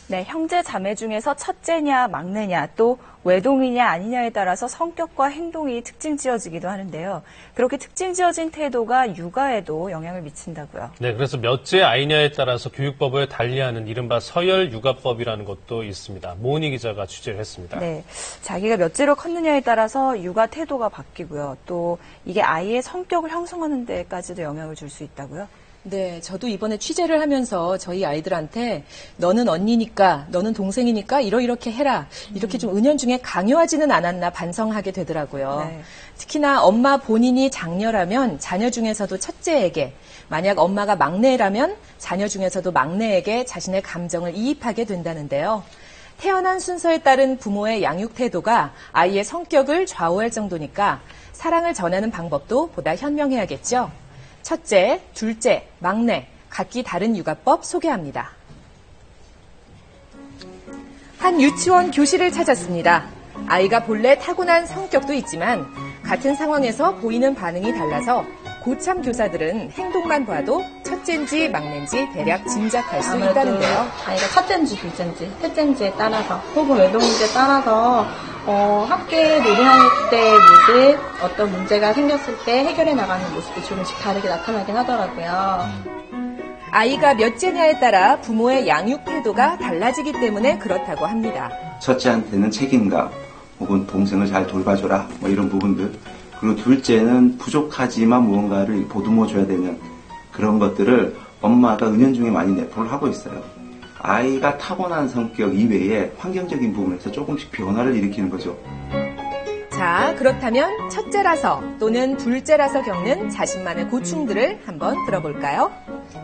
네, 형제 자매 중에서 첫째냐 막내냐 또 외동이냐 아니냐에 따라서 성격과 행동이 특징 지어지기도 하는데요. 그렇게 특징 지어진 태도가 육아에도 영향을 미친다고요. 네, 그래서 몇째 아이냐에 따라서 교육법을 달리하는 이른바 서열 육아법이라는 것도 있습니다. 모은희 기자가 취재를 했습니다. 네, 자기가 몇째로 컸느냐에 따라서 육아 태도가 바뀌고요. 또 이게 아이의 성격을 형성하는 데까지도 영향을 줄 수 있다고요. 네, 저도 이번에 취재를 하면서 저희 아이들한테 너는 언니니까, 너는 동생이니까 이렇게 해라. 이렇게 좀 은연중에 강요하지는 않았나 반성하게 되더라고요. 네. 특히나 엄마 본인이 장녀라면 자녀 중에서도 첫째에게, 만약 엄마가 막내라면 자녀 중에서도 막내에게 자신의 감정을 이입하게 된다는데요. 태어난 순서에 따른 부모의 양육 태도가 아이의 성격을 좌우할 정도니까 사랑을 전하는 방법도 보다 현명해야겠죠. 첫째, 둘째, 막내, 각기 다른 육아법 소개합니다. 한 유치원 교실을 찾았습니다. 아이가 본래 타고난 성격도 있지만 같은 상황에서 보이는 반응이 달라서 고참 교사들은 행동만 봐도 첫째인지 막내인지 대략 짐작할 수 있다는데요. 아이가 첫째인지 둘째인지 셋째인지에 따라서 혹은 외동인지에 따라서 학교에 놀이할 때 모습, 어떤 문제가 생겼을 때 해결해 나가는 모습이 조금씩 다르게 나타나긴 하더라고요. 아이가 몇째냐에 따라 부모의 양육 태도가 달라지기 때문에 그렇다고 합니다. 첫째한테는 책임감 혹은 동생을 잘 돌봐줘라 뭐 이런 부분들, 그리고 둘째는 부족하지만 무언가를 보듬어줘야 되는 그런 것들을 엄마가 은연중에 많이 내포를 하고 있어요. 아이가 타고난 성격 이외에 환경적인 부분에서 조금씩 변화를 일으키는 거죠. 자, 그렇다면 첫째라서 또는 둘째라서 겪는 자신만의 고충들을 한번 들어볼까요?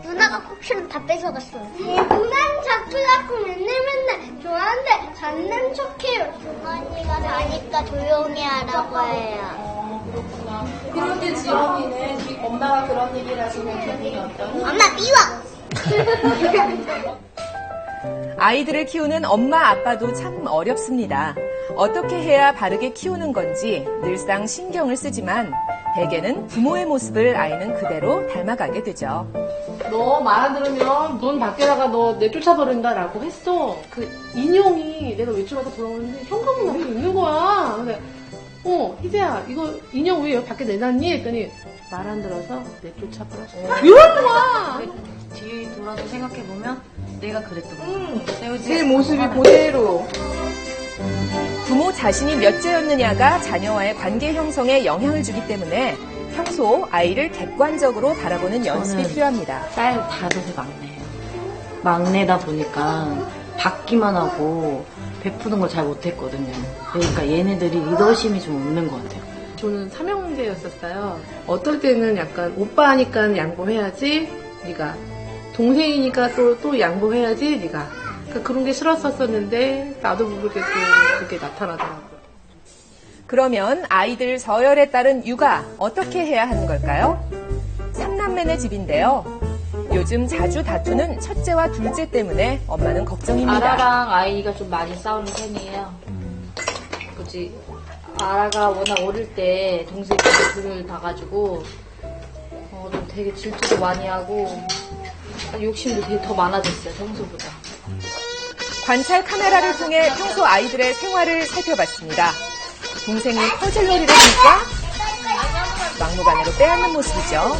누나가 쿠키를 다 뺏어갔어요. 누나는 자꾸 맨날 좋아하는데 장난 척해요. 주머니가 나니까 조용히 하라고 해요. 그런데 지원이는 엄마가 그런 얘기를 하시면 기분이 어떠니? 엄마 미워! 아이들을 키우는 엄마, 아빠도 참 어렵습니다. 어떻게 해야 바르게 키우는 건지 늘상 신경을 쓰지만 대개는 부모의 모습을 아이는 그대로 닮아가게 되죠. 너 말 안 들으면 문 밖에 나가 너 내쫓아버린다라고 했어. 그 인형이 내가 외출하고 돌아오는데 현관문 앞에 있는 거야. 근데 희재야 이거 인형 왜 여기 밖에 내놨니? 했더니 말 안 들어서 내쫓아버렸어. 이러는 거야. 뒤에 돌아서 생각해보면 내가 그랬던 거야. 내 모습이 그대로. 부모 자신이 몇째였느냐가 자녀와의 관계 형성에 영향을 주기 때문에 평소 아이를 객관적으로 바라보는 연습이 필요합니다. 딸 다섯의 막내예요. 막내다 보니까 받기만 하고 베푸는 걸 잘 못했거든요. 그러니까 얘네들이 리더십이 좀 없는 것 같아요. 저는 삼형제였었어요. 어떨 때는 약간 오빠니까 양보해야지 네가, 동생이니까 또 양보해야지 네가. 그러니까 그런 게 싫었었는데 나도 모르게 또 그게 나타나더라고요. 그러면 아이들 서열에 따른 육아 어떻게 해야 하는 걸까요? 삼남매네 집인데요. 요즘 자주 다투는 첫째와 둘째 때문에 엄마는 걱정입니다. 아라랑 아이가 좀 많이 싸우는 편이에요. 그치? 아라가 워낙 어릴 때 동생한테 불을 다가지고 좀 되게 질투도 많이 하고 욕심도 되게 더 많아졌어요, 평소보다. 관찰 카메라를 통해 평소 아이들의 생활을 살펴봤습니다. 동생이 퍼즐놀이를 하니까 막무가내로 빼앗는 모습이죠.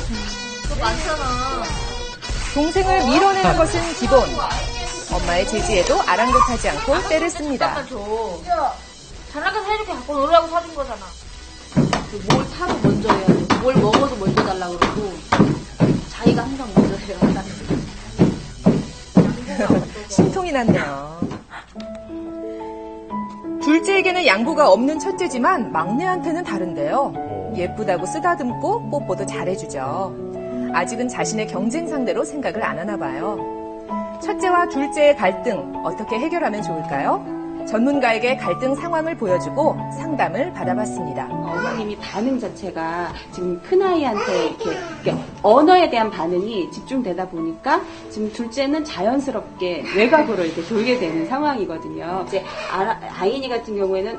그거 많잖아. 동생을 밀어내는 것은 기본. 엄마의 제지에도 아랑곳하지 않고 때를 씁니다. 잘 나가서 해줄게 갖고 놀라고 사준 거잖아. 뭘 사도 먼저 해야 돼. 뭘 먹어도 먼저 달라고 그러고 자기가 항상 먼저 해요. 심통이 났네요. 둘째에게는 양보가 없는 첫째지만 막내한테는 다른데요. 예쁘다고 쓰다듬고 뽀뽀도 잘해주죠. 아직은 자신의 경쟁 상대로 생각을 안 하나 봐요. 첫째와 둘째의 갈등 어떻게 해결하면 좋을까요? 전문가에게 갈등 상황을 보여주고 상담을 받아봤습니다. 어머님이 반응 자체가 지금 큰아이한테 이렇게 언어에 대한 반응이 집중되다 보니까 지금 둘째는 자연스럽게 외곽으로 이렇게 돌게 되는 상황이거든요. 이제 아이니 같은 경우에는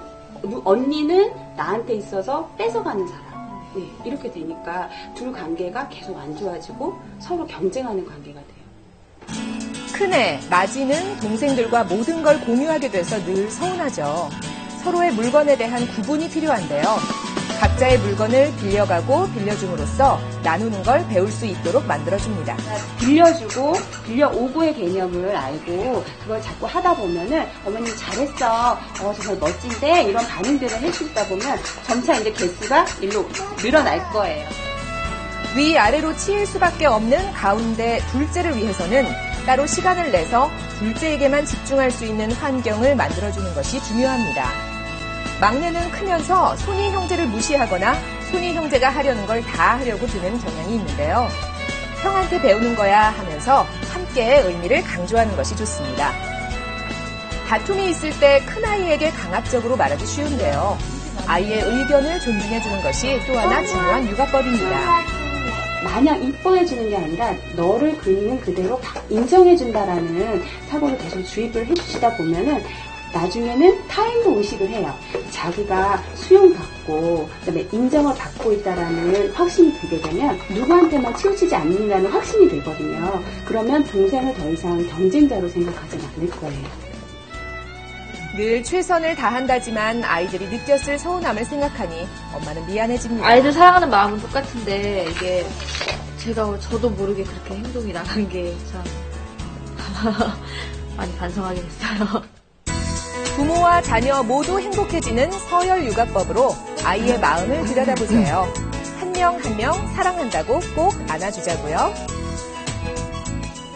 언니는 나한테 있어서 뺏어가는 사람. 네, 이렇게 되니까 둘 관계가 계속 안 좋아지고 서로 경쟁하는 관계가 돼요. 큰애, 맏이는 동생들과 모든 걸 공유하게 돼서 늘 서운하죠. 서로의 물건에 대한 구분이 필요한데요. 각자의 물건을 빌려가고 빌려줌으로써 나누는 걸 배울 수 있도록 만들어줍니다. 빌려주고 빌려오고의 개념을 알고 그걸 자꾸 하다 보면은 어머님 잘했어, 정말 멋진데 이런 반응들을 해주다 보면 점차 이제 개수가 일로 늘어날 거예요. 위아래로 치일 수밖에 없는 가운데 둘째를 위해서는 따로 시간을 내서 둘째에게만 집중할 수 있는 환경을 만들어주는 것이 중요합니다. 막내는 크면서 손이 형제를 무시하거나 손이 형제가 하려는 걸 다 하려고 드는 경향이 있는데요. 형한테 배우는 거야 하면서 함께의 의미를 강조하는 것이 좋습니다. 다툼이 있을 때 큰아이에게 강압적으로 말하기 쉬운데요. 아이의 의견을 존중해주는 것이 또 하나 중요한 육아법입니다. 마냥 이뻐해주는 게 아니라 너를 있는 그대로 인정해준다라는 사고를 계속 주입을 해주시다 보면은 나중에는 타인도 의식을 해요. 자기가 수용받고 그다음에 인정을 받고 있다라는 확신이 들게 되면 누구한테만 치우치지 않는다는 확신이 들거든요. 그러면 동생을 더 이상 경쟁자로 생각하지 않을 거예요. 늘 최선을 다한다지만 아이들이 느꼈을 서운함을 생각하니 엄마는 미안해집니다. 아이들 사랑하는 마음은 똑같은데 이게 저도 모르게 그렇게 행동이 나간 게 참 많이 반성하게 됐어요. 부모와 자녀 모두 행복해지는 서열 육아법으로 아이의 마음을 들여다보세요. 한 명 한 명 사랑한다고 꼭 안아주자고요.